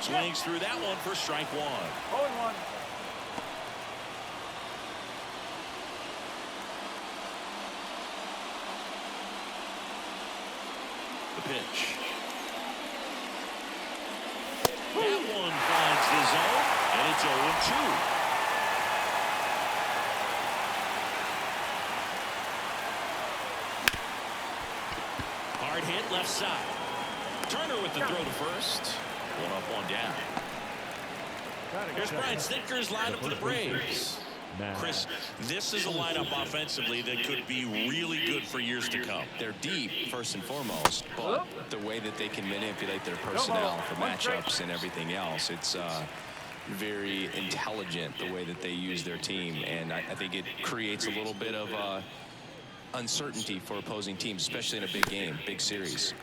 Swings through that one for strike one. 0-1. The pitch. That one finds the zone, and it's 0-2. Hard hit left side. Turner with the throw to first. One up, one down. Here's Brian Snitker's lineup for the Braves. Chris, this is a lineup offensively that could be really good for years to come. They're deep, first and foremost, but the way that they can manipulate their personnel for matchups and everything else, it's very intelligent the way that they use their team, and I think it creates a little bit of uncertainty for opposing teams, especially in a big game, big series.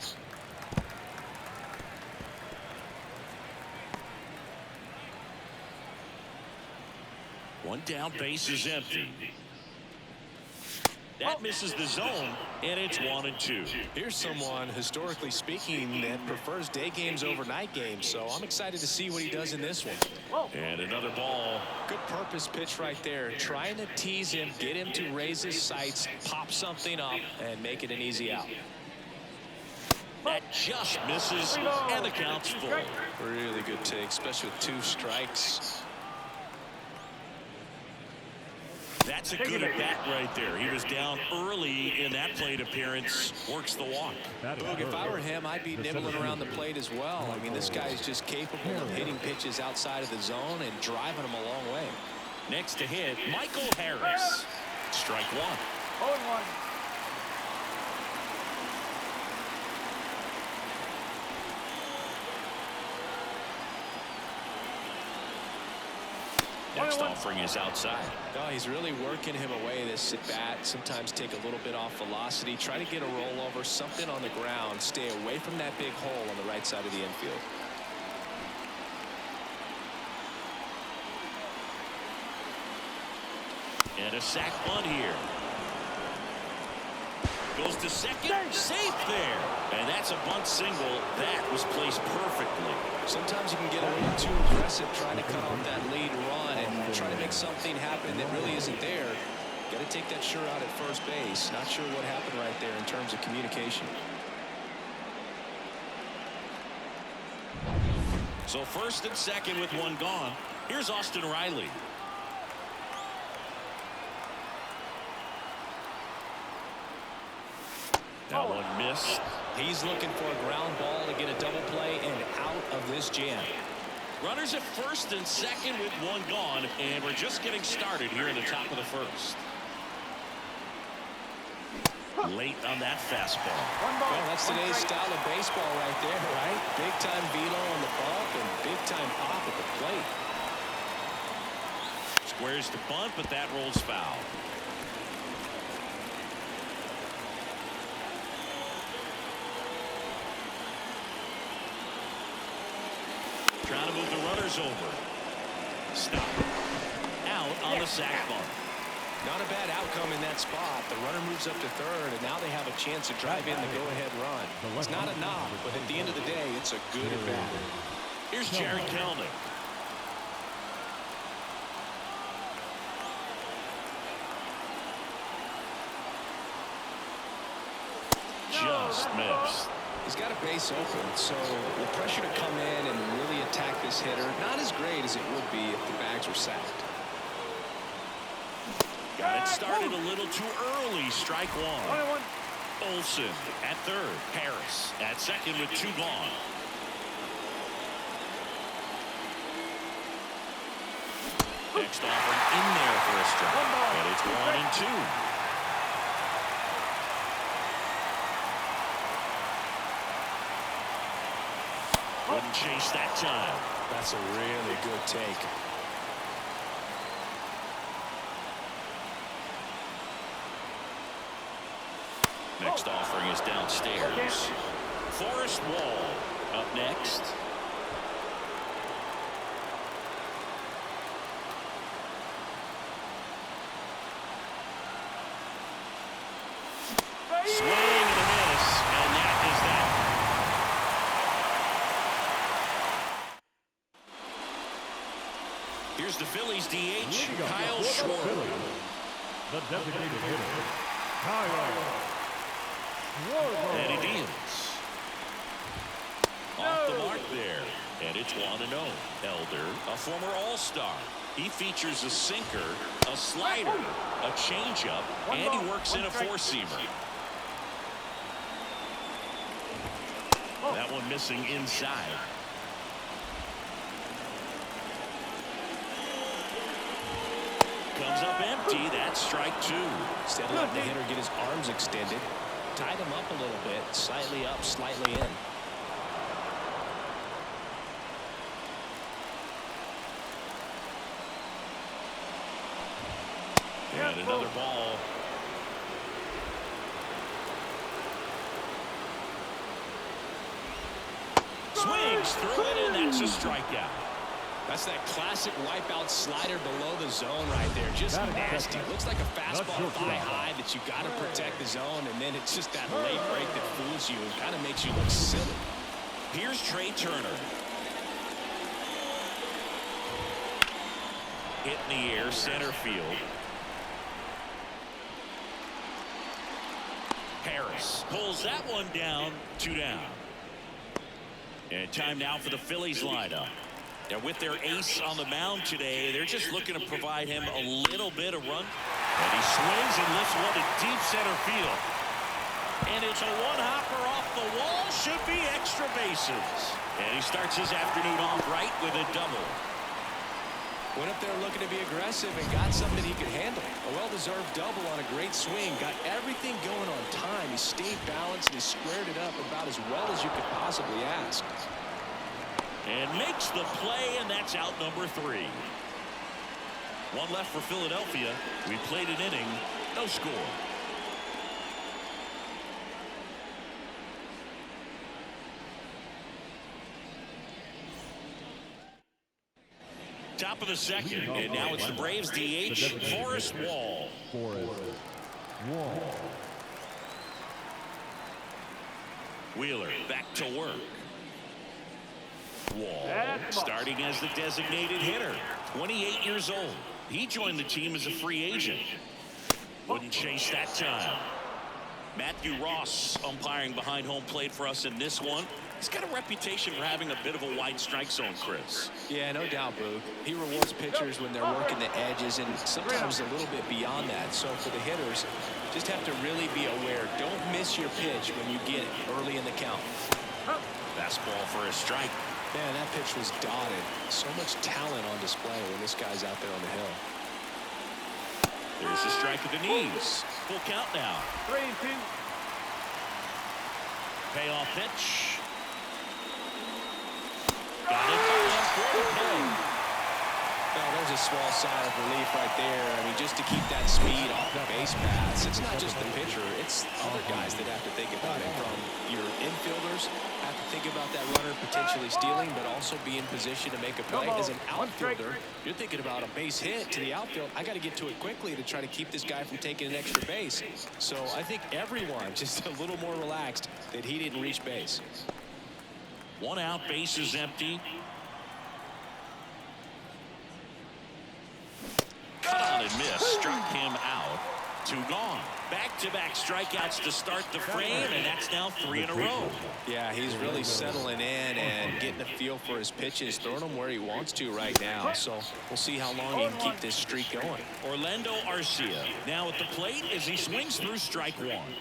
One down, base is empty. That misses the zone, and it's 1-2. Here's someone, historically speaking, that prefers day games over night games, so I'm excited to see what he does in this one. And another ball. Good purpose pitch right there, trying to tease him, get him to raise his sights, pop something up, and make it an easy out. That just misses, and the count's full. Really good take, especially with 2 strikes. That's a good at bat right there. He was down early in that plate appearance. Works the walk. Boog, if I were him, I'd be nibbling around the plate as well. I mean, this guy is just capable of hitting pitches outside of the zone and driving them a long way. Next to hit, Michael Harris. Strike one. 0-1. Next offering is outside. Oh, he's really working him away this at bat. Sometimes take a little bit off velocity. Try to get a rollover, something on the ground. Stay away from that big hole on the right side of the infield. And a sac bunt here. Goes to second. Safe there. And that's a bunt single. That was placed perfectly. Sometimes you can get a little too aggressive trying to cut off that lead run and try to make something happen that really isn't there. Got to take that sure out at first base. Not sure what happened right there in terms of communication. So first and second with one gone. Here's Austin Riley. That one missed. He's looking for a ground ball to get a double play and out of this jam. Runners at first and second with one gone, and we're just getting started here in the top of the first. Late on that fastball. Well, that's today's style of baseball right there, right? Big time velo on the bump and big time pop at the plate. Squares the bunt, but that rolls foul. Trying to move the runners over. Stop. Out on the sac bunt. Not a bad outcome in that spot. The runner moves up to third, and now they have a chance to drive in the go-ahead run. It's not a knock, but at the end of the day, it's a good at bat. Here's Jared Kelnick. Just missed. He's got a base open, so the pressure to come in and really attack this hitter, not as great as it would be if the bags were sacked. Got it started a little too early. Strike one. Olsen at third. Harris at second with two gone. Next offering in there for a strike. And it's 1-2. Wouldn't chase that time. That's a really good take. Next offering is downstairs. Forrest Wall up next. Swing and a miss, and that is that. Here's the Phillies DH, Kyle Schwarber. The designated hitter, Kyle Schwarber. And he deals. Off the mark there. And it's 1-0. Elder, a former All-Star. He features a sinker, a slider, a changeup, and he works in a four-seamer. That one missing inside. Comes up empty. That's strike two. Instead of letting the hitter get his arms extended, tied him up a little bit, slightly up, slightly in. And another ball. Swings through it, and that's a strikeout. That's that classic wipeout slider below the zone right there. Just nasty. Looks like a fastball thigh high that you got to protect the zone, and then it's just that late break that fools you and kind of makes you look silly. Here's Trey Turner. Hit in the air, center field. Harris pulls that one down, 2 down. And time now for the Phillies lineup. And with their ace on the mound today, they're just looking to provide him a little bit of run. And he swings and lifts one to deep center field. And it's a one-hopper off the wall. Should be extra bases. And he starts his afternoon off right with a double. Went up there looking to be aggressive and got something he could handle. A well-deserved double on a great swing. Got everything going on time. He stayed balanced and he squared it up about as well as you could possibly ask. And makes the play, and that's out number 3. One left for Philadelphia. We played an inning, no score. Top of the second, and now it's the Braves DH, Forrest Wall. Wheeler back to work. Wall starting as the designated hitter, 28 years old. He joined the team as a free agent. Wouldn't chase that time. Matthew Ross umpiring behind home plate for us in this one. He's got a reputation for having a bit of a wide strike zone, Chris. Yeah, no doubt, Boog. He rewards pitchers when they're working the edges and sometimes a little bit beyond that. So for the hitters, just have to really be aware. Don't miss your pitch when you get it early in the count. Fastball for a strike. Man, that pitch was dotted. So much talent on display when this guy's out there on the hill. There's a strike at the knees. Full count now. 3-2. Payoff pitch. Got it for the play. Well, there's a small sigh of relief right there. I mean, just to keep that speed off the base paths. It's not just the pitcher. It's other guys that have to think about it. From your infielders, have to think about that runner potentially stealing, but also be in position to make a play. As an outfielder, you're thinking about a base hit to the outfield. I got to get to it quickly to try to keep this guy from taking an extra base. So I think everyone just a little more relaxed that he didn't reach base. 1 out, base is empty. Cut on and miss, struck him out. 2 gone. Back-to-back strikeouts to start the frame, and that's now 3 in a row. Yeah, he's really settling in and getting a feel for his pitches, throwing them where he wants to right now. So we'll see how long he can keep this streak going. Orlando Arcia now at the plate as he swings through strike 1.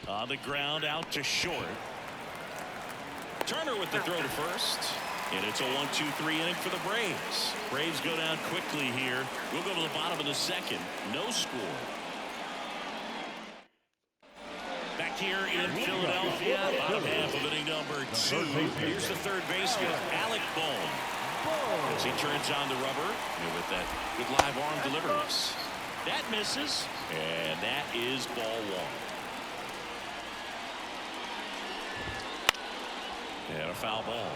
On the ground, out to short. Turner with the throw to first. And it's a 1-2-3 inning for the Braves. Braves go down quickly here. We'll go to the bottom of the second. No score. Back here in Philadelphia, bottom half of inning number 2. Here's the third baseman, Alec Bohm. As he turns on the rubber and with that good live arm deliveries. That misses, and that is ball 1. And a foul ball.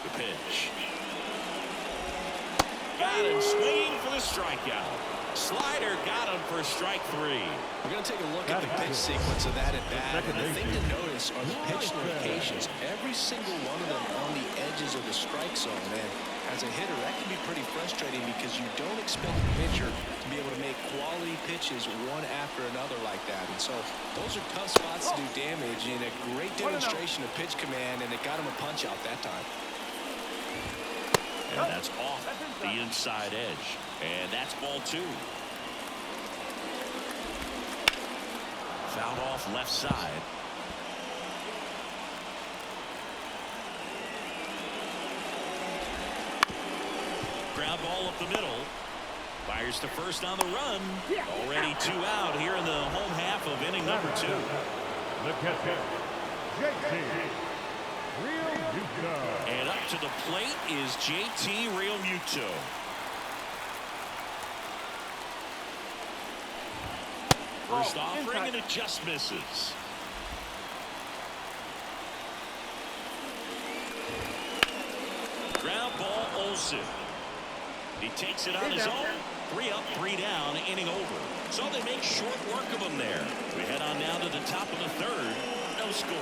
The pitch. Got him swinging for the strikeout. Slider got him for strike 3. We're going to take a look at the pitch sequence of that at bat. And the thing to notice are the pitch locations. Every single one of them on the edges of the strike zone. And as a hitter, that can be pretty frustrating because you don't expect the pitcher to be able to make quality pitches one after another like that. And so those are tough spots to do damage, and a great demonstration of pitch command, and it got him a punch out that time. And that's off the inside edge. And that's ball 2. Fouled off left side. Ground ball up the middle. Fires to first on the run. Already 2 out here in the home half of inning number 2. The catcher, JT Realmuto. And up to the plate is JT Realmuto. First offering, and it just misses. Ground ball, Olsen. He takes it on his own. 3 up, 3 down, inning over. So they make short work of him there. We head on down to the top of the 3rd. No score.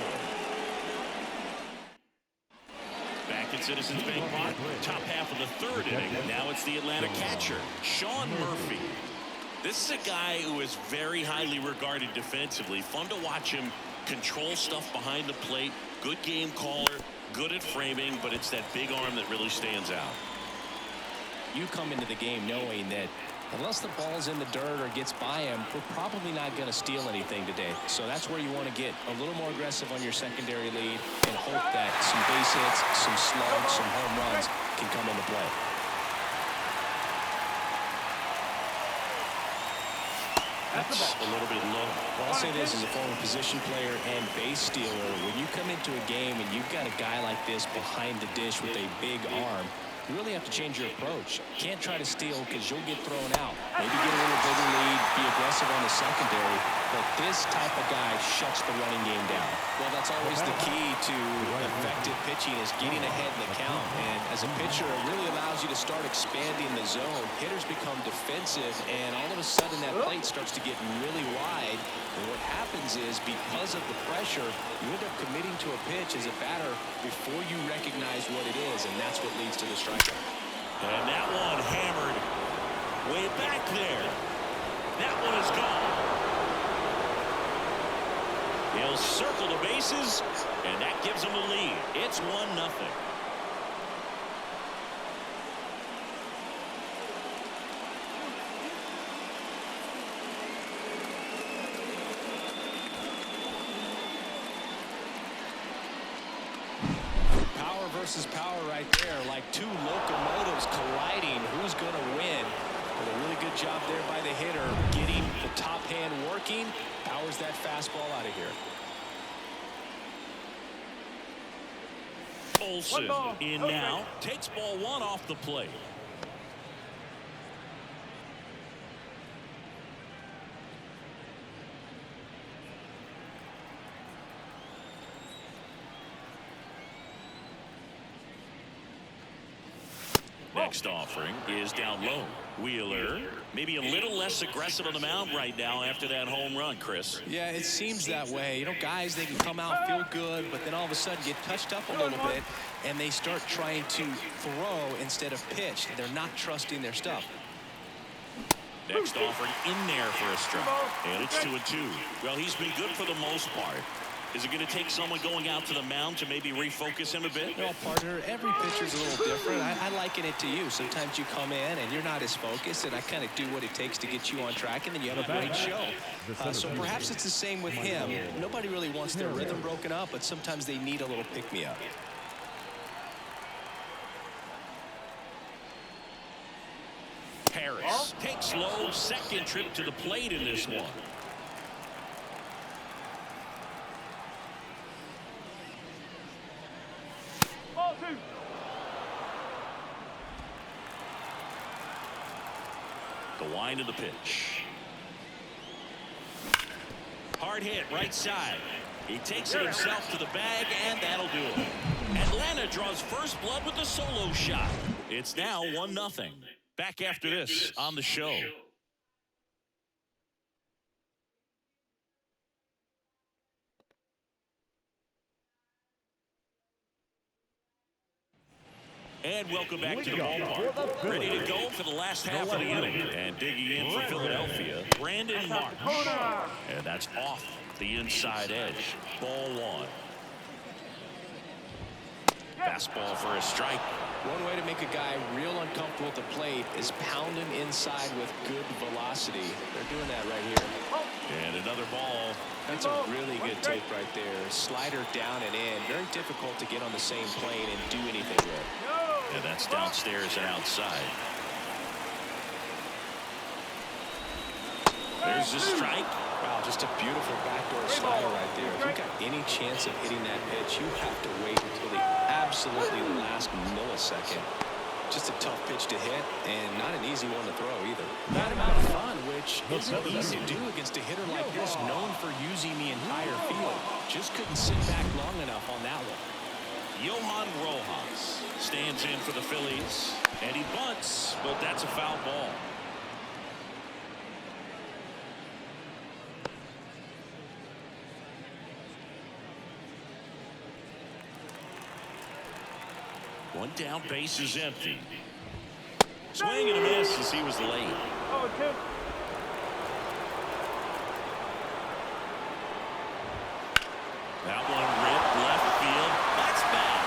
Back at Citizens Bank Park, top half of the 3rd inning. Now it's the Atlanta catcher, Sean Murphy. This is a guy who is very highly regarded defensively. Fun to watch him control stuff behind the plate. Good game caller, good at framing, but it's that big arm that really stands out. You come into the game knowing that unless the ball's in the dirt or gets by him, we're probably not going to steal anything today. So that's where you want to get a little more aggressive on your secondary lead and hope that some base hits, some slugs, some home runs can come into play. That's a little bit low. Well, I'll say this as a former position player and base stealer. When you come into a game and you've got a guy like this behind the dish with a big arm, you really have to change your approach. Can't try to steal because you'll get thrown out. Maybe get a little bigger lead, be aggressive on the secondary, but this type of guy shuts the running game down. Well, that's always the key to effective pitching is getting ahead in the count. And as a pitcher, it really allows you to start expanding the zone. Hitters become defensive, and all of a sudden that plate starts to get really wide. And what happens is because of the pressure, you end up committing to a pitch as a batter before you recognize what it is, and that's what leads to the strikeout. And that one hammered way back there. That one is gone. He'll circle the bases, and that gives him a lead. It's 1-0. Versus power right there, like 2 locomotives colliding. Who's going to win? But a really good job there by the hitter, getting the top hand working, powers that fastball out of here. Olsen in now, takes ball 1 off the plate. Next offering is down low. Wheeler, maybe a little less aggressive on the mound right now after that home run, Chris. Yeah, it seems that way. You know, guys, they can come out, feel good, but then all of a sudden get touched up a little bit, and they start trying to throw instead of pitch. They're not trusting their stuff. Next offering in there for a strike. And it's 2-2. Well, he's been good for the most part. Is it going to take someone going out to the mound to maybe refocus him a bit? Well, partner, every pitcher's a little different. I liken it to you. Sometimes you come in and you're not as focused, and I kind of do what it takes to get you on track, and then you have a great show. So perhaps it's the same with him. Nobody really wants their rhythm broken up, but sometimes they need a little pick-me-up. Harris takes low, second trip to the plate in this one. The wind of the pitch. Hard hit right side. He takes it himself to the bag, and that'll do it. Atlanta draws first blood with a solo shot. It's now 1-0. Back after this on the show. And welcome back to the ballpark. Ready to go for the last half of the inning. And digging in for Philadelphia, Brandon Marsh. And that's off the inside edge. Ball one. Fastball for a strike. One way to make a guy real uncomfortable at the plate is pound him inside with good velocity. They're doing that right here. And another ball. That's a really good take right there. Slider down and in. Very difficult to get on the same plane and do anything with. And that's downstairs and outside. There's the strike. Wow, just a beautiful backdoor slider right there. If you've got any chance of hitting that pitch, you have to wait until the absolutely last millisecond. Just a tough pitch to hit, and not an easy one to throw either. That amount of fun, which isn't easy to do against a hitter like this, known for using the entire field. Just couldn't sit back long enough on that one. Johan Rojas stands in for the Phillies, and he bunts, but that's a foul ball. One down, base is empty. Swing and a miss as he was late. That one ripped left field. That's back.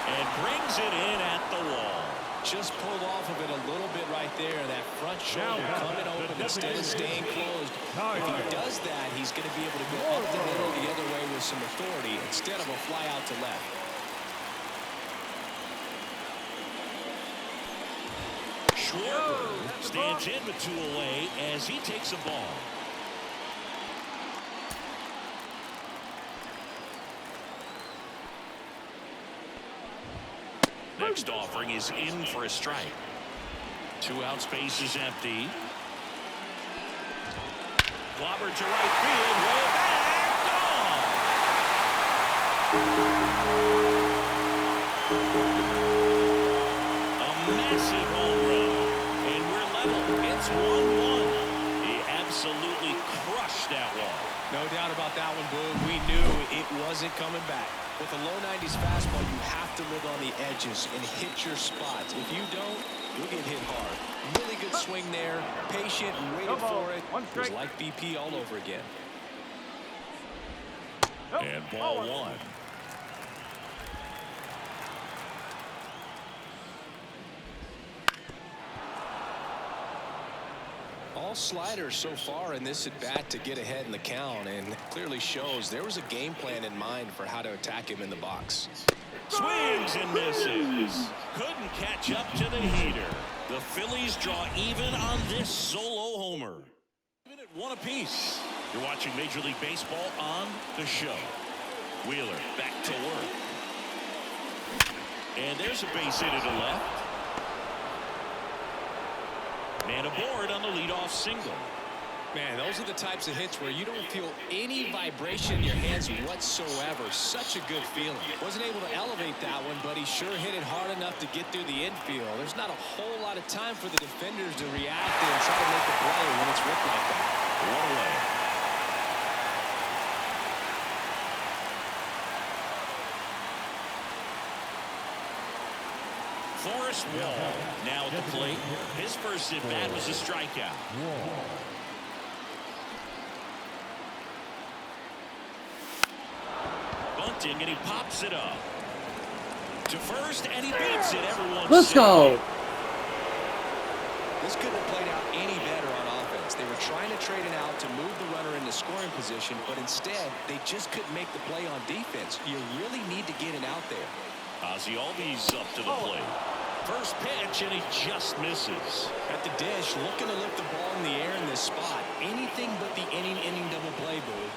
And brings it in at the wall. Just pulled off of it a little bit right there. That front shoulder coming open instead of staying closed. If he does that, he's going to be able to go up the middle the other way with some authority instead of a fly out to left. Schwarber stands in with two away as he takes a ball. Next offering is in for a strike. 2 out, space is empty. Clobbered to right field, way back, gone. A massive home run, and we're level. It's 1-1. He absolutely crushed that one. No doubt about that one, Boog. We knew it wasn't coming back. With a low 90s fastball, you have to live on the edges and hit your spots. If you don't, you'll get hit hard. Really good swing there. Patient and waited for it. It was like BP all over again. And ball one. All sliders so far in this at-bat to get ahead in the count, and clearly shows there was a game plan in mind for how to attack him in the box. Swings and misses. Couldn't catch up to the heater. The Phillies draw even on this solo homer. Even at one apiece. You're watching Major League Baseball on The Show. Wheeler back to work. And there's a base hit to the left. Man aboard on the leadoff single. Man, those are the types of hits where you don't feel any vibration in your hands whatsoever. Such a good feeling. Wasn't able to elevate that one, but he sure hit it hard enough to get through the infield. There's not a whole lot of time for the defenders to react and try to make a play when it's ripped like that. One away. Forrest Wall now at the plate. His first at bat was a strikeout. Bunting, and he pops it up to first, and he beats it. Let's go. This couldn't have played out any better on offense. They were trying to trade it out to move the runner into scoring position, but instead they just couldn't make the play on defense. You really need to get it out there. Ozzie Albies up to the plate. First pitch, and he just misses. At the dish, looking to lift the ball in the air in this spot. Anything but the inning double play, Boo.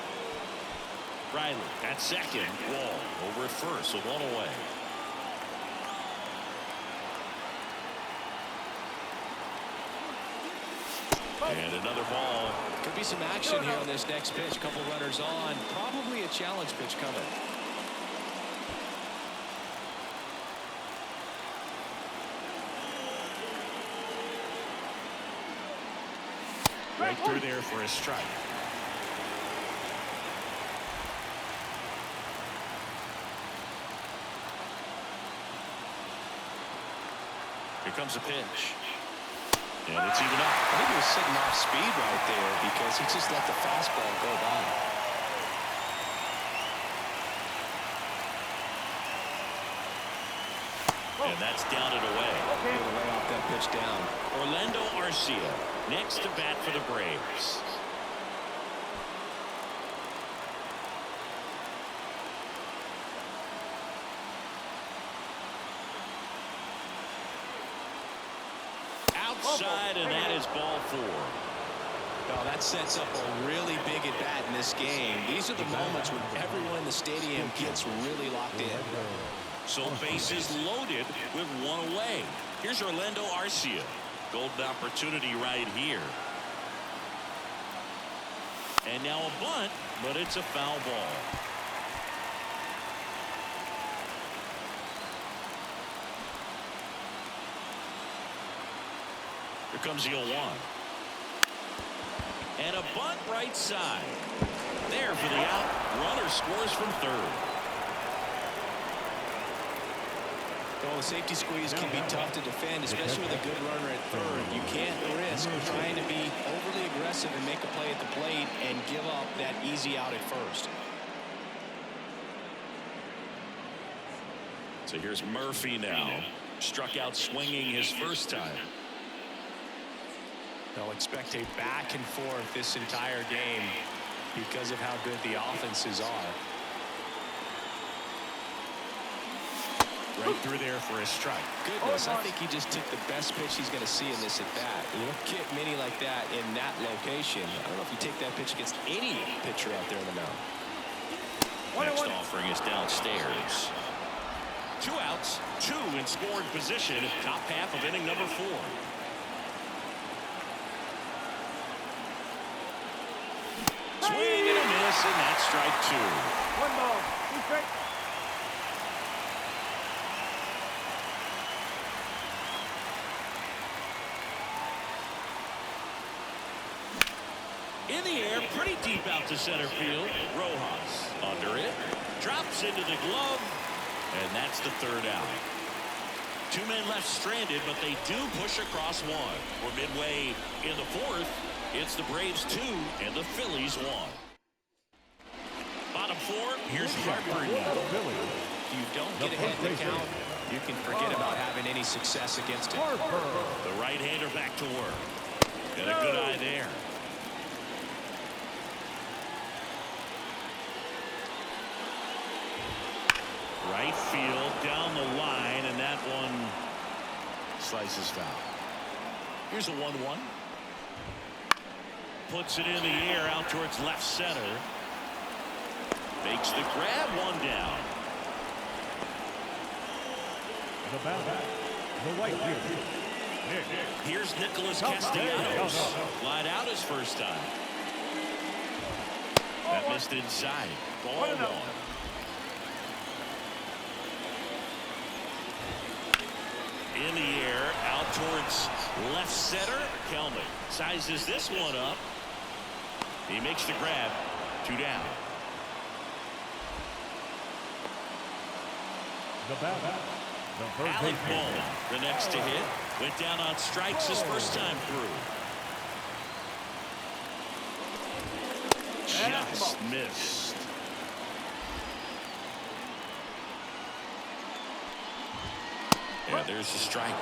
Riley at second. Wall over at first, so one away. And another ball. Could be some action here on this next pitch. Couple runners on. Probably a challenge pitch coming. Right through there for a strike. Here comes a pitch. And it's even up. I think he was sitting off speed right there because he just let the fastball go by. And that's down and away. Way off that pitch down. Orlando Arcia next to bat for the Braves. Outside, and that is ball 4. Oh, that sets up a really big at bat in this game. These are the moments when everyone in the stadium gets really locked in. So bases loaded with one away. Here's Orlando Arcia. Golden opportunity right here. And now a bunt, but it's a foul ball. Here comes the 0-1. And a bunt right side. There for the out. Runner scores from third. Well, the safety squeeze can be tough to defend, especially with a good runner at third. You can't risk trying to be overly aggressive and make a play at the plate and give up that easy out at first. So here's Murphy now. Struck out swinging his first time. They'll expect a back and forth this entire game because of how good the offenses are. Right through there for a strike. Goodness, I think he just took the best pitch he's going to see in this at bat. You don't get many like that in that location. I don't know if you take that pitch against any pitcher out there in the mound. Next offering is downstairs. 2 outs, 2 in scoring position. Top half of inning number 4. Swing and a miss, and that's strike 2. 1 ball, 2 strikes. In the air, pretty deep out to center field. Rojas under it. Drops into the glove. And that's the 3rd out. 2 men left stranded, but they do push across 1. We're midway in the 4th. It's the Braves 2 and the Phillies 1. Bottom 4, here's Harper. If you don't get ahead in the count, you can forget about having any success against him. The right-hander back to work. Got a good eye there. Right field, down the line, and that one slices foul. Here's a 1-1. Puts it in the air out towards left center. Makes the grab, 1 down. The batter, the right fielder. Here's Nicholas Castellanos. Flied out his first time. That missed inside. Ball 1. In the air, out towards left center. Kelman sizes this one up. He makes the grab. 2 down. The batter, Alec Bohm, the next to hit. Went down on strikes his first time through. Just missed. Yeah, there's the strike.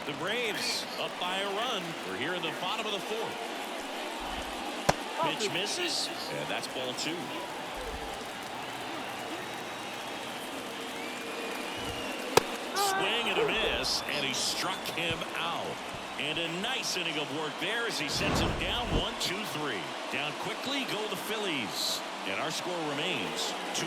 The Braves up by a run. We're here in the bottom of the 4th. Pitch misses, and that's ball 2. Swing and a miss, and he struck him out. And a nice inning of work there as he sets him down 1-2-3. Down quickly go the Phillies. And our score remains 2-1.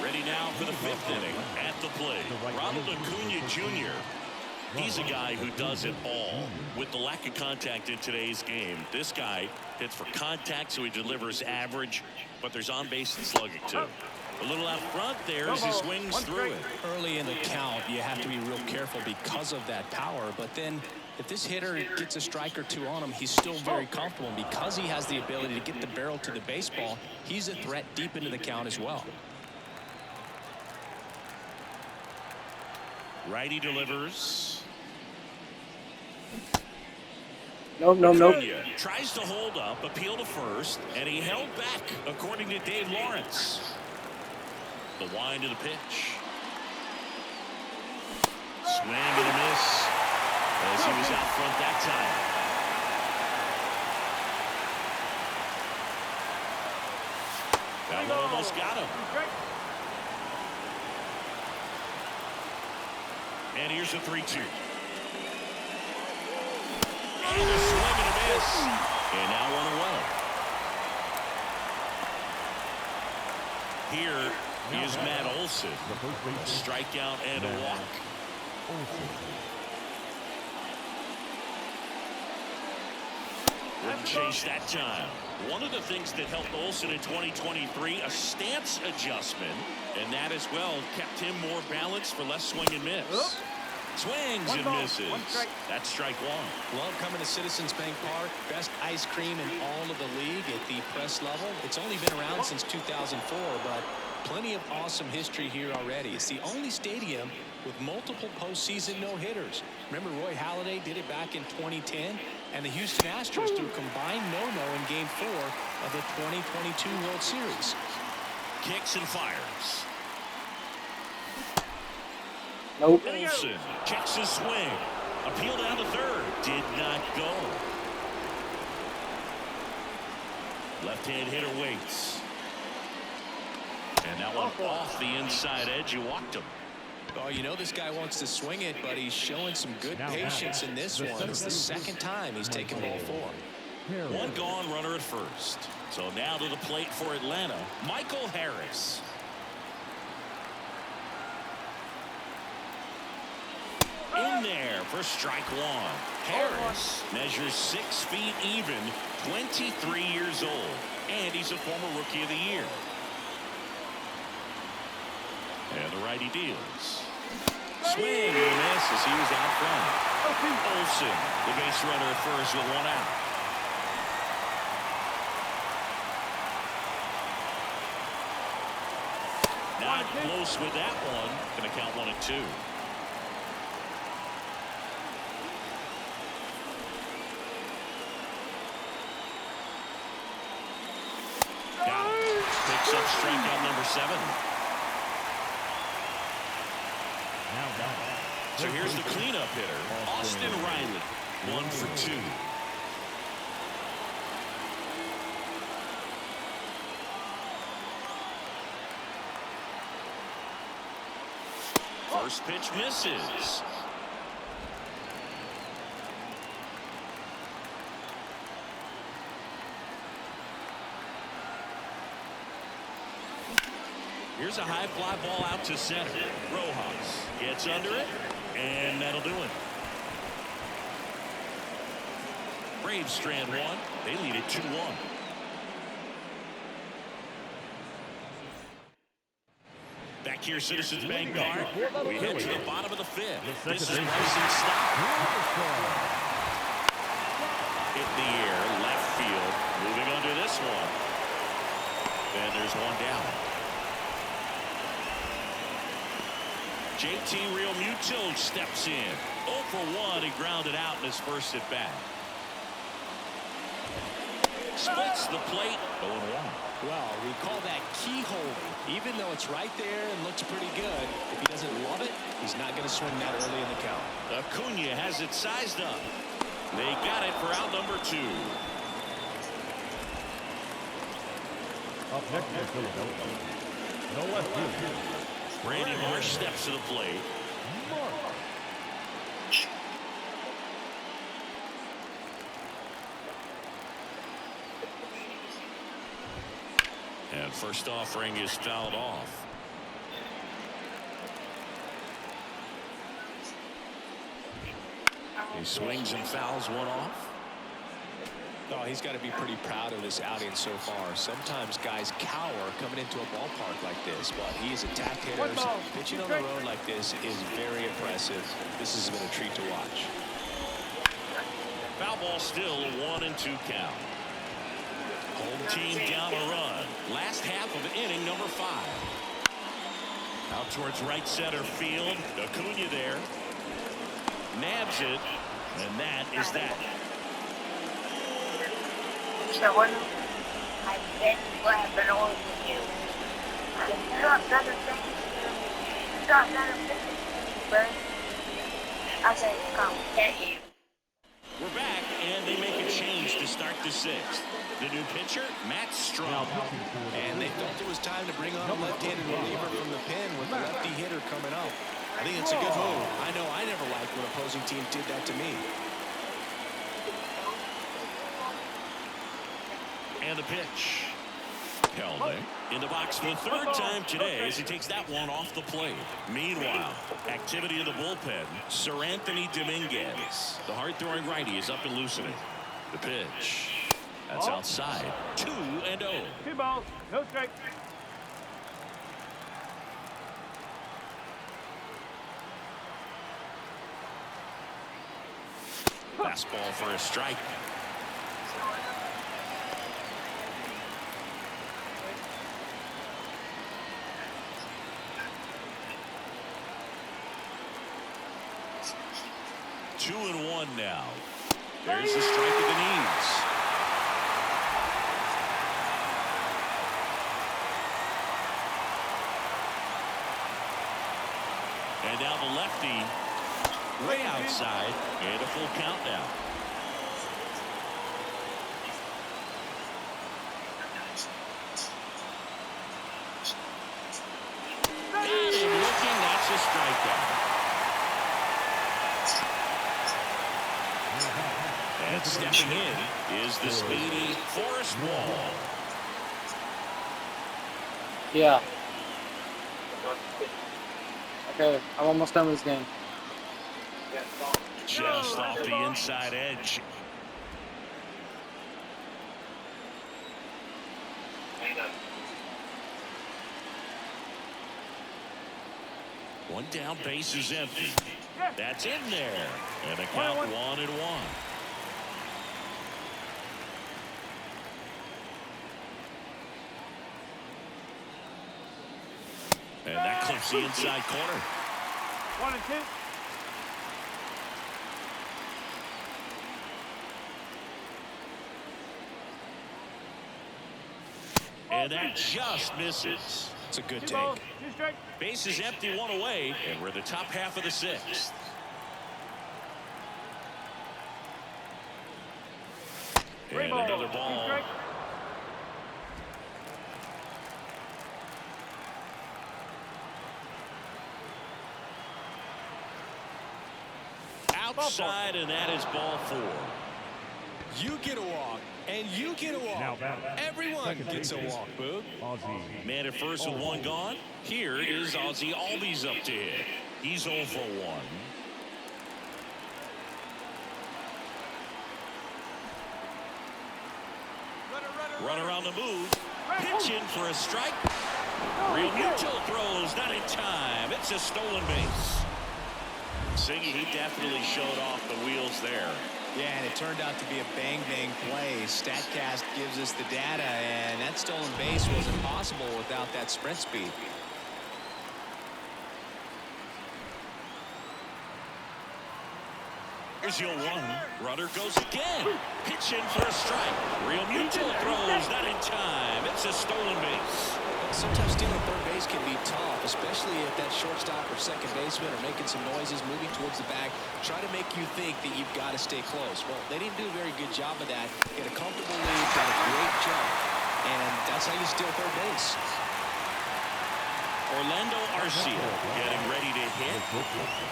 Ready now for the 5th inning. At the plate, Ronald Acuna Jr. He's a guy who does it all. With the lack of contact in today's game, this guy hits for contact, so he delivers average, but there's on-base and slugging, too. A little out front there as he swings through it. Early in the count, you have to be real careful because of that power, but then if this hitter gets a strike or two on him, he's still very comfortable. And because he has the ability to get the barrel to the baseball, he's a threat deep into the count as well. Righty delivers. No. Acuna tries to hold up, appeal to first, and he held back, according to Dave Lawrence. The wind of the pitch. Swing and a miss as he was out front that time. That one almost got him. And here's a 3-2. And a swing and a miss. And now one away. Here is Matt Olson. A strikeout and a walk. Wouldn't chase that time. One of the things that helped Olson in 2023, a stance adjustment, and that as well kept him more balanced for less swing and miss. Swings and misses. That's strike one. Love coming to Citizens Bank Park. Best ice cream in all of the league at the press level. It's only been around since 2004, but plenty of awesome history here already. It's the only stadium with multiple postseason no-hitters. Remember, Roy Halladay did it back in 2010, and the Houston Astros threw a combined no-no in Game 4 of the 2022 World Series. Kicks and fires. Nope. Olson checks his swing. Appeal down to third. Did not go. Left-hand hitter waits. And that one off the inside edge. You walked him. Oh, you know this guy wants to swing it, but he's showing some good patience in this one. It's the second time he's taken ball 4. One gone, runner at first. So now to the plate for Atlanta, Michael Harris. In there for strike one. Harris measures 6 feet even, 23 years old, and he's a former Rookie of the Year. And the righty deals. Swing and a miss as he was out front. Olson, the base runner at first with one out. Not close with that one. Going to count 1-2. Got it. Picks up strikeout number 7. So here's the cleanup hitter, Austin Riley, 1 for 2. First pitch misses. Here's a high fly ball out to center. Rojas gets under it, and that'll do it. Braves strand 1. They lead it 2-1. Back here, Citizens Bank Park. We head to the bottom of the 5th. This is Bryson Stott. Hit the air, left field. Moving under this one. And there's one down. JT Realmuto steps in. 0 for 1. He grounded out in his first at bat. Splits the plate. 0-1. Well, we call that keyhole. Even though it's right there and looks pretty good, if he doesn't love it, he's not going to swing that early in the count. Acuna has it sized up. They got it for out number 2. Up next, no left field. Brady Marsh steps to the plate. And first offering is fouled off. He swings and fouls one off. Oh, he's got to be pretty proud of this outing so far. Sometimes guys cower coming into a ballpark like this, but he has attacked hitters. Pitching on the road like this is very impressive. This has been a treat to watch. Foul ball still, a 1-2 count. Home team down a run. Last half of inning number 5. Out towards right center field. Acuna there. Nabs it. And that is that. So when I bet what happened on with you, drop another thing, but I said, come get you. We're back, and they make a change to start the 6th. The new pitcher, Matt Strom. And they felt it was time to bring on a left-handed reliever from the pen with the lefty hitter coming up. I think it's a good move. I know I never liked when opposing teams did that to me. And the pitch. Helmet in the box for the 3rd time today as he takes that one off the plate. Meanwhile, activity in the bullpen. Sir Anthony Dominguez, the hard-throwing righty, is up and loosening. The pitch. That's outside. 2-0. 2 balls, no strike. Fastball for a strike. Two and one now. There's the strike of the knees. And now the lefty way outside, and a full count now. Got him looking. That's a strikeout. And stepping in is the speedy Forrest Wall. Yeah. Okay, I'm almost done with this game. Just off the inside edge. One down, base is empty. That's in there. And a count 1-1. And that clips the inside corner. 1 and 2. And that just misses. It's a good 2 balls, take. 2 strikes. Base is empty, 1 away, and we're the top half of the 6th. And another ball. Outside, and that is ball 4. You get a walk, and you get a walk. Everyone gets a walk, Boog. Man at first with 1 gone. Here is Ozzie Albies up to hit. He's 0 for 1. Runner on the move. Pitch in for a strike. Real Muto throws, not in time. It's a stolen base. Siggy, he definitely showed off the wheels there. Yeah, and it turned out to be a bang-bang play. StatCast gives us the data, and that stolen base wasn't possible without that sprint speed. Here's your 1. Runner goes again. Pitch in for a strike. Real Muto throws, not in time. It's a stolen base. Sometimes stealing third base can be tough, especially if that shortstop or second baseman are making some noises, moving towards the bag, try to make you think that you've got to stay close. Well, they didn't do a very good job of that. Get a comfortable lead, got a great jump, and that's how you steal third base. Orlando Arcia getting ready to hit.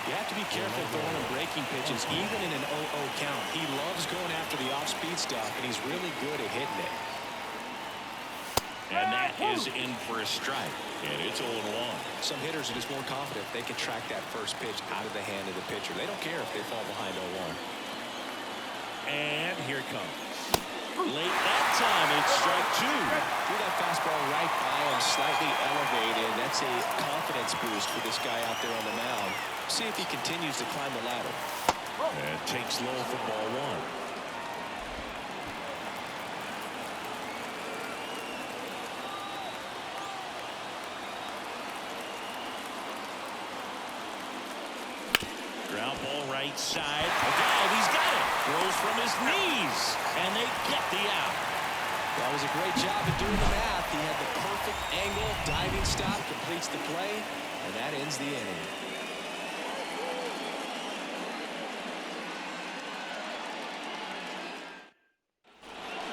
You have to be careful throwing him breaking pitches, even in an 0-0 count. He loves going after the off-speed stuff, and he's really good at hitting it. And that is in for a strike. And it's 0-1. Some hitters are just more confident they can track that first pitch out of the hand of the pitcher. They don't care if they fall behind 0-1. And here it comes. Late that time, it's strike 2. Threw that fastball right by him, slightly elevated. That's a confidence boost for this guy out there on the mound. See if he continues to climb the ladder. And takes low for ball 1. Ground ball right side. Oh, he's got it. Throws from his knees. And they get the out. That was a great job of doing the math. He had the perfect angle, diving stop, completes the play, and that ends the inning.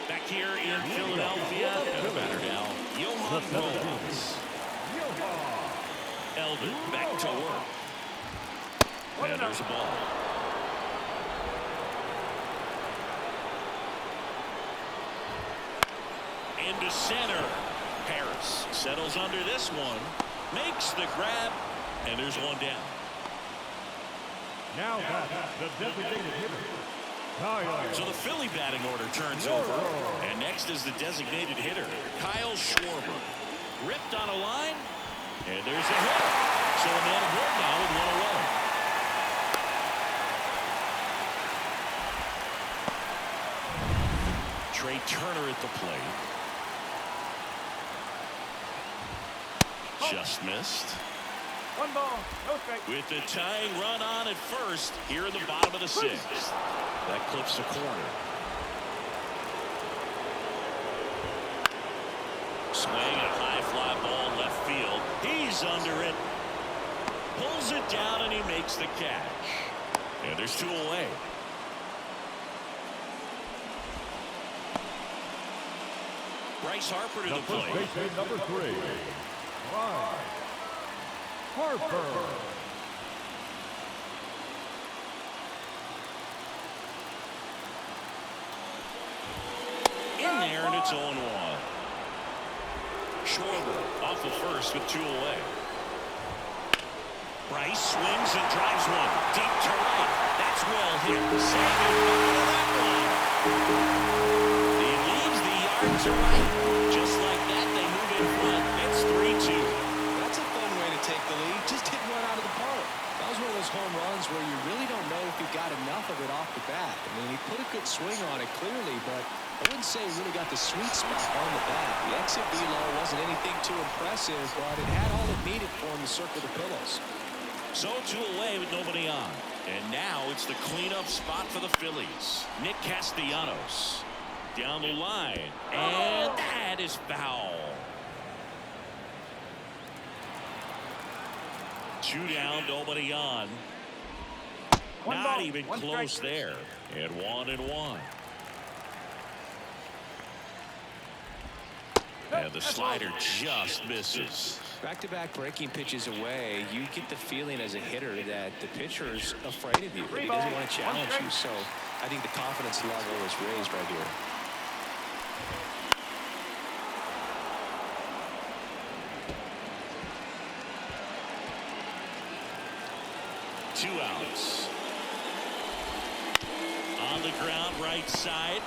Back here in Philadelphia, and a batter now, Johan Rojas. Eldon back to work. And there's a ball. Into center. Harris settles under this one. Makes the grab. And there's one down. Now back, the designated hitter. Kyle. So the Philly batting order turns over. And next is the designated hitter, Kyle Schwarber. Ripped on a line. And there's a hit. So a man aboard now with one away. Trey Turner at the plate. Just missed. One ball, no strike. With the tying run on at first here in the bottom of the 6th. That clips the corner. Swing a high fly ball left field. He's under it. Pulls it down and he makes the catch. And there's 2 away. Bryce Harper to the plate. Baseman number 3. Bryce Harper. In there, and it's 0-1. Schwarber off of first with 2 away. Bryce swings and drives one deep to right. That's well hit. Saving that one. He leaves the yard to right. Just like that, they move in front. It's 3-2. That's a fun way to take the lead. Just hit one out of the park. That was one of those home runs where you really don't know if he got enough of it off the bat. I mean, he put a good swing on it clearly, but I wouldn't say he really got the sweet spot on the bat. The exit velo wasn't anything too impressive, but it had all it needed for him to circle the pillows. So 2 away with nobody on. And now it's the cleanup spot for the Phillies. Nick Castellanos down the line. And that is foul. 2 down, nobody on. Not even close there. And 1-1. And the slider just misses. Back-to-back breaking pitches away, you get the feeling as a hitter that the pitcher's afraid of you. He doesn't want to challenge you, so I think the confidence level is raised right here. Two outs. On the ground, right side.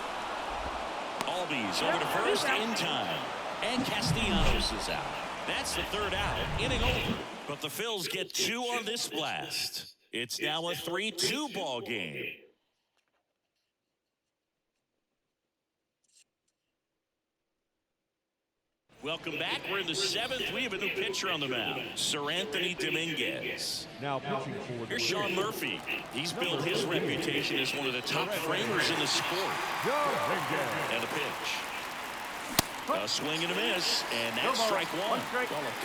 Albies over to first in time. And Castellanos is out. That's the 3rd out. Inning over. But the Phils get 2 on this blast. It's now a 3-2 ball game. Welcome back. We're in the 7th. We have a new pitcher on the mound, Sir Anthony Dominguez. Now pitching for Here's Sean Murphy. He's built his reputation as one of the top framers in the sport. And a pitch. A swing and a miss, and that's strike 1. Well, a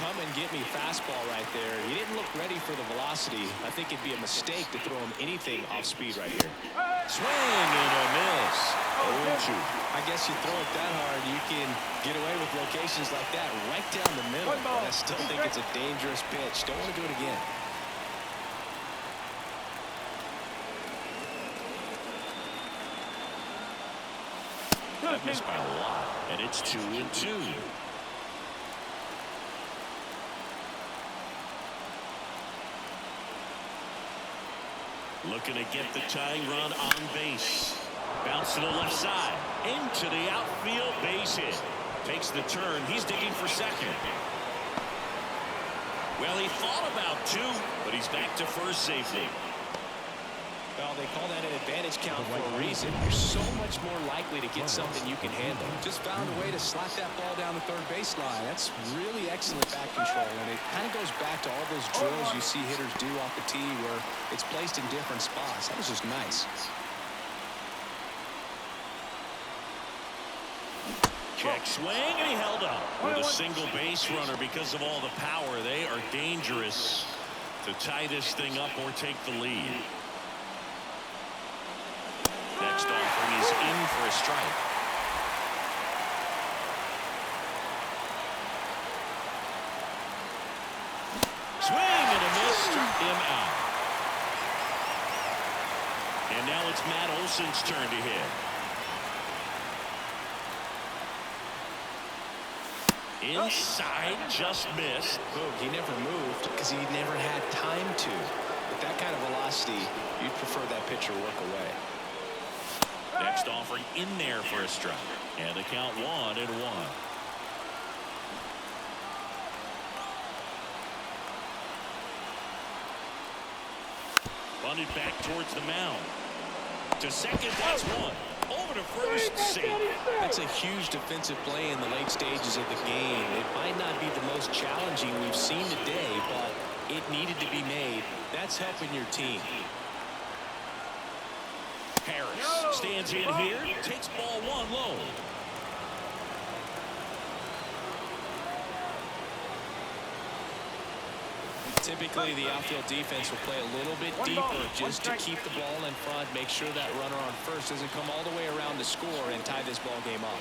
come and get me fastball right there. He didn't look ready for the velocity. I think it'd be a mistake to throw him anything off speed right here. Swing and a miss. 0-2. I guess you throw it that hard, you can get away with locations like that right down the middle. But I still think it's a dangerous pitch. Don't want to do it again. That missed by a lot, and it's 2-2. Looking to get the tying run on base. Bounce to the left side. Into the outfield base hit. Takes the turn. He's digging for second. Well, he thought about two, but he's back to first safely. Well, they call that an advantage count for a reason. You're so much more likely to get something you can handle. Just found a way to slap that ball down the third baseline. That's really excellent back control, and it kind of goes back to all those drills you see hitters do off the tee where it's placed in different spots. That was just nice. Check swing, and he held up with a single base runner. Because of all the power, they are dangerous to tie this thing up or take the lead. Next offering is in for a strike. Swing and a miss, struck him out. And now it's Matt Olson's turn to hit. Inside, just missed. He never moved because he never had time to. With that kind of velocity, you'd prefer that pitcher work away. Next offering in there for a strike. And the count 1-1. Bunted back towards the mound. To second, that's one. Over to first, safe. That's a huge defensive play in the late stages of the game. It might not be the most challenging we've seen today, but it needed to be made. That's helping your team. Harris stands in here, takes ball one low. Typically, the outfield defense will play a little bit deeper just to keep the ball in front, make sure that runner on first doesn't come all the way around to score and tie this ball game up.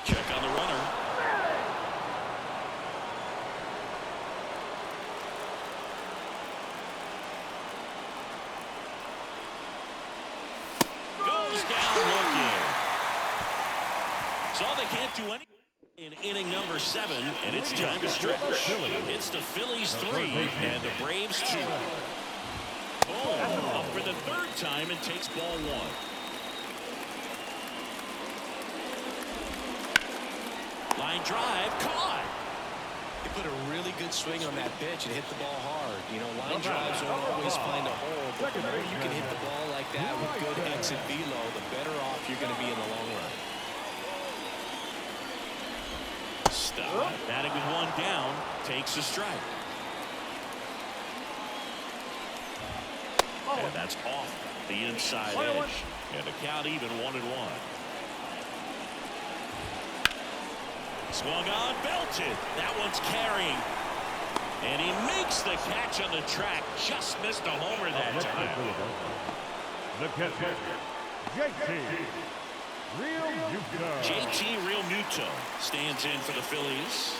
Check on the runner. Goes down looking. So they can't do anything in inning number 7, and it's time to stretch. It's the Phillies 3 and the Braves 2. Oh, up for the third time and takes ball 1. Line drive, caught. He put a really good swing on that pitch and hit the ball hard. You know, line drives won't always find a hole, but the more you can hit the ball like that with good exit velo, the better off you're going to be in the long run. Stop. Batting with one down, takes a strike. And that's off the inside edge. And the count even 1-1. Swung on, belted. That one's carrying. And he makes the catch on the track. Just missed a homer that time. The catcher, JT Realmuto stands in for the Phillies.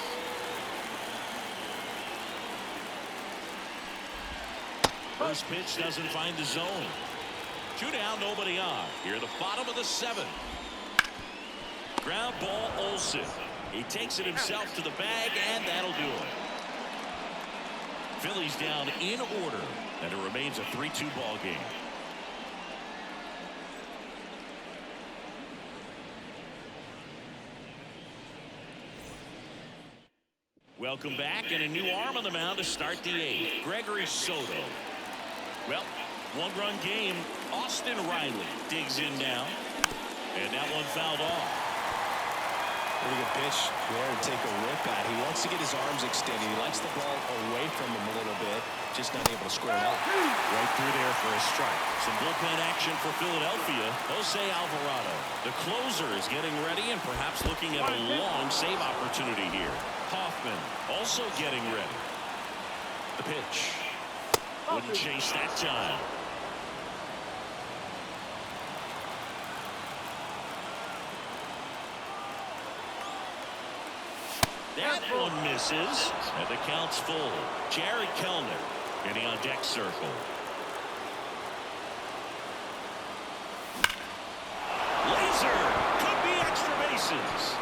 First pitch doesn't find the zone. 2 down, nobody on. Here, the bottom of the 7th. Ground ball, Olson. He takes it himself to the bag, and that'll do it. Phillies down in order, and it remains a 3-2 ball game. Welcome back, and a new arm on the mound to start the 8th. Gregory Soto. Well, 1-run game. Austin Riley digs in now, and that one fouled off. Really good pitch there to take a rip at. He wants to get his arms extended. He likes the ball away from him a little bit, just not able to square it up. Right through there for a strike. Some bullpen action for Philadelphia. Jose Alvarado, the closer, is getting ready and perhaps looking at a long save opportunity here. Hoffman also getting ready. The pitch. Wouldn't chase that time. That one misses, and the count's full. Jared Kellner getting on deck circle. Laser, could be extra bases.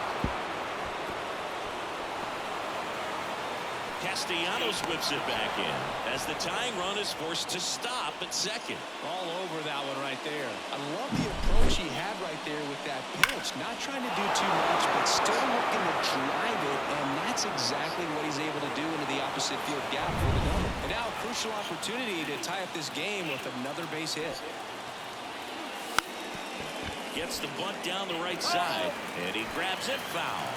Castellanos whips it back in as the tying run is forced to stop at second. All over that one right there. I love the approach he had right there with that pitch. Not trying to do too much, but still looking to drive it, and that's exactly what he's able to do into the opposite field gap for the double. And now a crucial opportunity to tie up this game with another base hit. Gets the bunt down the right side, and he grabs it foul.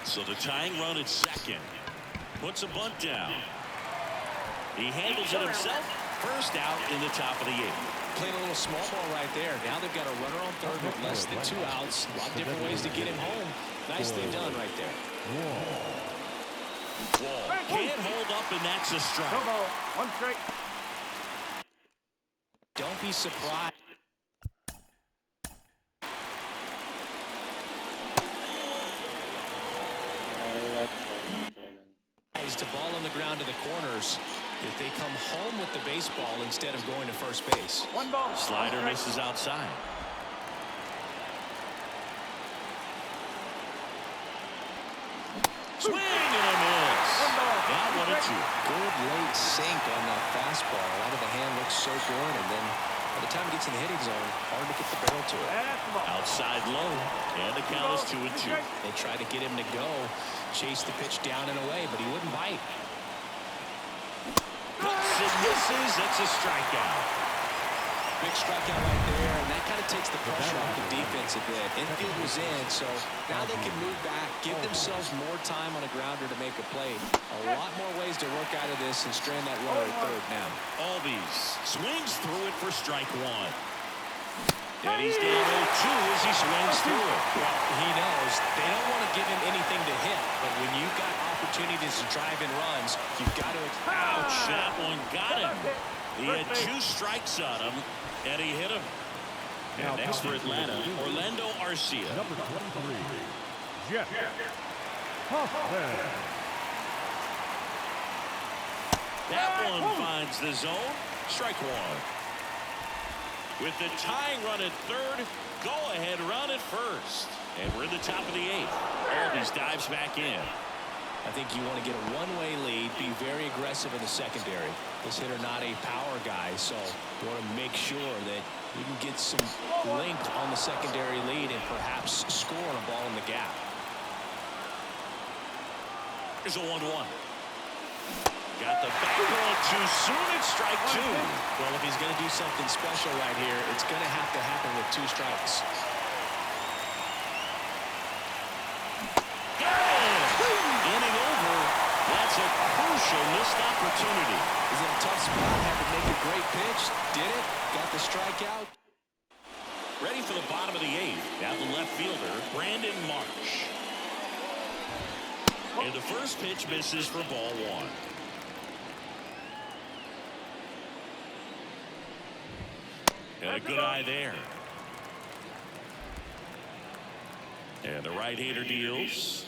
So the tying run at second. Puts a bunt down. He handles it himself. First out in the top of the 8th. Playing a little small ball right there. Now they've got a runner on third with less than 2 outs. A lot of different ways to get him home. Nicely done right there. Wall can't hold up, and that's a strike. One strike. Don't be surprised. To ball on the ground to the corners if they come home with the baseball instead of going to first base. One ball. Slider misses outside. Swing and a miss. Now 1-2. Good late sink on that fastball. A lot of the hand looks so good, and then by the time it gets in the hitting zone, hard to get the barrel to it. Outside low, and the count is 2-2. They tried to get him to go, chase the pitch down and away, but he wouldn't bite. Cuts and misses. That's a strikeout. Big strikeout right there, and that kind of takes the pressure off the defense a bit. Infield was in, so now they can move back, give themselves more time on a grounder to make a play. A lot more ways to work out of this and strand that runner at third now. Albies swings through it for strike 1. And he's down 0-2 as he swings through it. Well, he knows they don't want to give him anything to hit, but when you've got opportunities to drive in runs, you've got to... Ouch, that one got him. He had 2 strikes on him, and he hit him. And next for Atlanta, Orlando Arcia. Number 23, Jeff Hoffman. That one finds the zone. Strike 1. With the tying run at third, go-ahead run at first. And we're in the top of the 8th. Albies dives back in. I think you want to get a one-way lead, be very aggressive in the secondary. This hitter not a power guy, so you want to make sure that you can get some length on the secondary lead and perhaps score on a ball in the gap. Here's a 1-1. Got the back roll too soon. It's strike 2. Well, if he's going to do something special right here, it's going to have to happen with 2 strikes. Inning over. That's a crucial missed opportunity. He's in a tough spot. Had to make a great pitch. Did it. Got the strikeout. Ready for the bottom of the 8th. Now the left fielder, Brandon Marsh. And the first pitch misses for ball 1. And a good eye there. And the right-hander deals.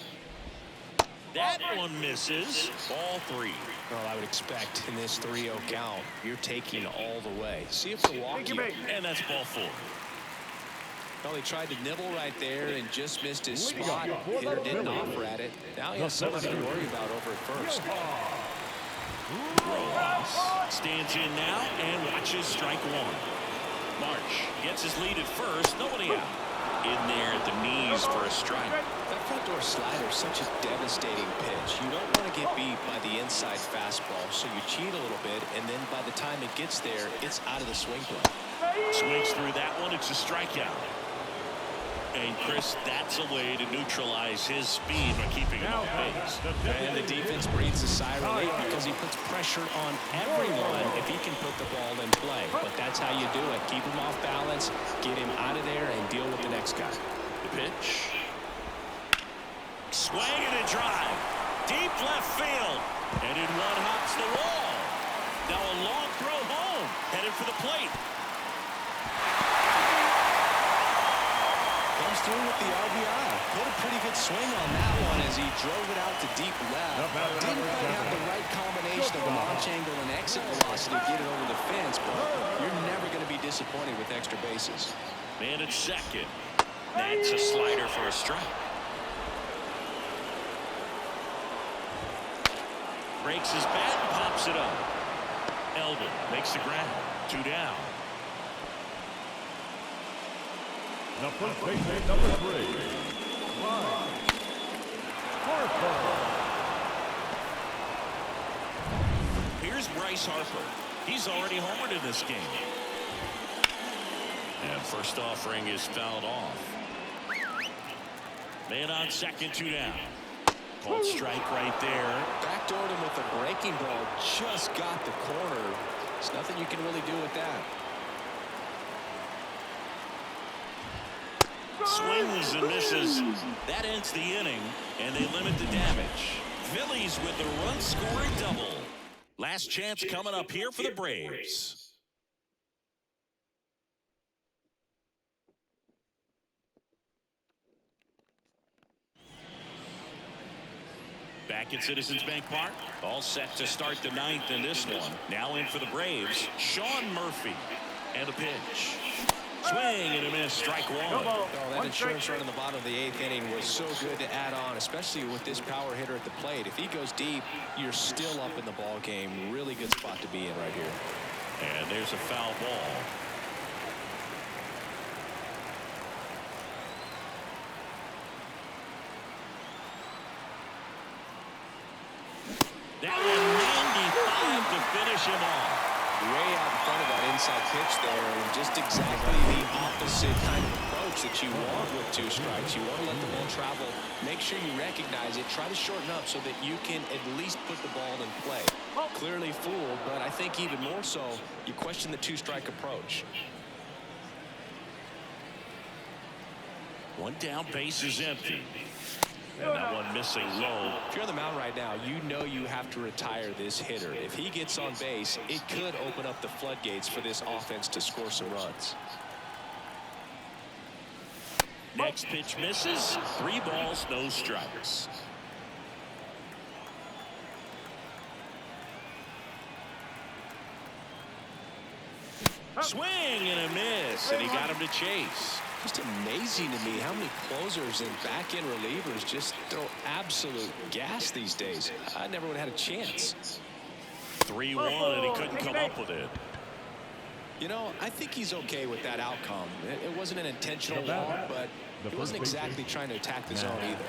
That one misses. Ball 3. Well, I would expect in this 3-0 count, you're taking all the way. See if they walk you. And that's ball 4. Well, he tried to nibble right there and just missed his spot. Hitter didn't offer at it. Now he has somebody to worry about over at first. Rojas stands in now and watches strike 1. March gets his lead at first. Nobody out. In there at the knees for a strike. That front door slider is such a devastating pitch. You don't want to get beat by the inside fastball, so you cheat a little bit, and then by the time it gets there, it's out of the swing play. Swings through that one. It's a strikeout. And, Chris, that's a way to neutralize his speed by keeping him off base. And the defense breathes a sigh of relief because he puts pressure on everyone if he can put the ball in play. But that's how you do it. Keep him off balance, get him out of there, and deal with the next guy. The pitch. Swing and a drive. Deep left field. And in one hops the wall. Now a long throw home. Headed for the plate. Comes through with the RBI. Put a pretty good swing on that one as he drove it out to deep left. Didn't quite have the right combination of launch angle and exit velocity to get it over the fence, but you're never going to be disappointed with extra bases. Man at second. That's a slider for a strike. Breaks his bat and pops it up. Eldon makes the grab. 2 down. The first baseman, number 3. Harper. Here's Bryce Harper. He's already homered in this game. And first offering is fouled off. Man on second, 2 down. Called strike right there. Backdoored him with a breaking ball. Just got the corner. There's nothing you can really do with that. Swings and misses. That ends the inning, and they limit the damage. Phillies with a run-scoring double. Last chance coming up here for the Braves. Back at Citizens Bank Park. All set to start the 9th in this one. Now in for the Braves, Sean Murphy. And a pitch. Swing and a miss. Strike 1. Oh, that insurance run in the bottom of the 8th inning was so good to add on, especially with this power hitter at the plate. If he goes deep, you're still up in the ball game. Really good spot to be in right here. And there's a foul ball. That one 95 to finish him off. Way out in front of that inside pitch there, and just exactly the opposite kind of approach that you want with 2 strikes. You want to let the ball travel, make sure you recognize it, try to shorten up so that you can at least put the ball in play. Clearly fooled, but I think even more so, you question the 2-strike approach. 1 down, base is empty. And that one missing low. If you're on the mound right now, you know you have to retire this hitter. If he gets on base, it could open up the floodgates for this offense to score some runs. Next pitch misses. 3 balls, no strikes. Swing and a miss, and he got him to chase. Just amazing to me how many closers and back-end relievers just throw absolute gas these days. I never would have had a chance. 3-1, and he couldn't come up with it. You know, I think he's okay with that outcome. It wasn't an intentional walk, but he wasn't exactly trying to attack the zone either.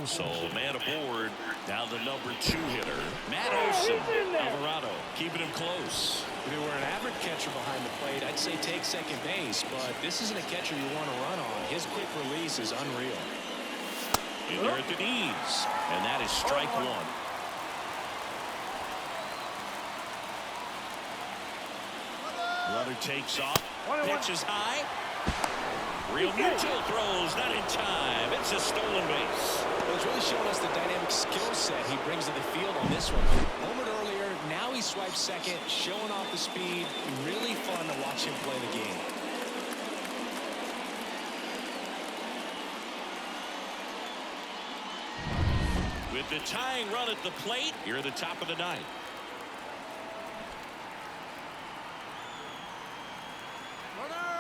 So, man aboard. Now the number 2 hitter, Matt Olson. Alvarado keeping him close. If he were an average catcher behind the plate, I'd say take second base, but this isn't a catcher you want to run on. His quick release is unreal. In there at the knees, and that is strike 1. Runner takes off, pitches high. Real mutual throws, not in time. It's a stolen base. Well, it's really showing us the dynamic skill set he brings to the field on this one. Homered earlier, now he swipes second, showing off the speed. Really fun to watch him play the game. With the tying run at the plate, you're at the top of the 9th.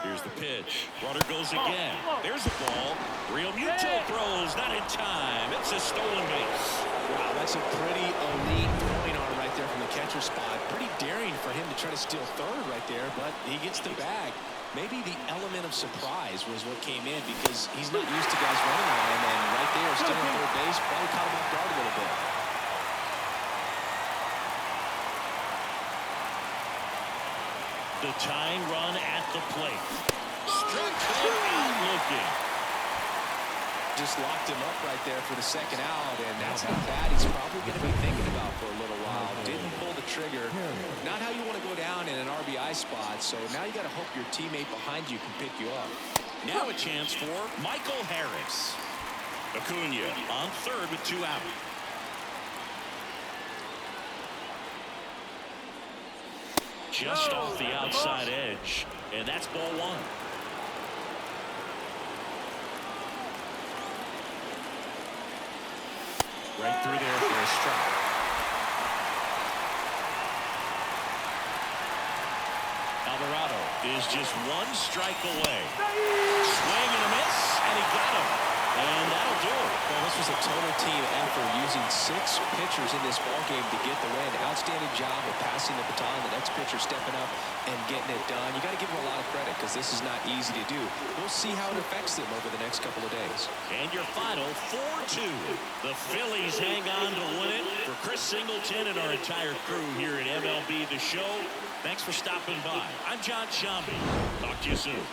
Here's the pitch. Runner goes again. There's a ball. Real mutual throws, not in time. It's a stolen base. Wow, that's a pretty elite throwing arm right there from the catcher spot. Pretty daring for him to try to steal third right there, but he gets the bag. Maybe the element of surprise was what came in because he's not used to guys running on him, and right there, still in third base, probably caught him off guard a little bit. The tying run at the plate. Struck him out looking. Just locked him up right there for the second out, and that's how bad he's probably going to be thinking about for a little while. Didn't pull the trigger. Not how you want to go down in an RBI spot, so now you got to hope your teammate behind you can pick you up. Now a chance for Michael Harris. Acuna on third with 2 out. Just off the outside edge, and that's ball 1. Right through there for a strike. Alvarado is just 1 strike away. Swing and a miss, and he got him. And that'll do it. Well, this was a total team effort using 6 pitchers in this ballgame to get the win. Outstanding job of passing the baton. The next pitcher stepping up and getting it done. You got to give them a lot of credit because this is not easy to do. We'll see how it affects them over the next couple of days. And your final 4-2. The Phillies hang on to win it. For Chris Singleton and our entire crew here at MLB The Show, thanks for stopping by. I'm John Shambi. Talk to you soon.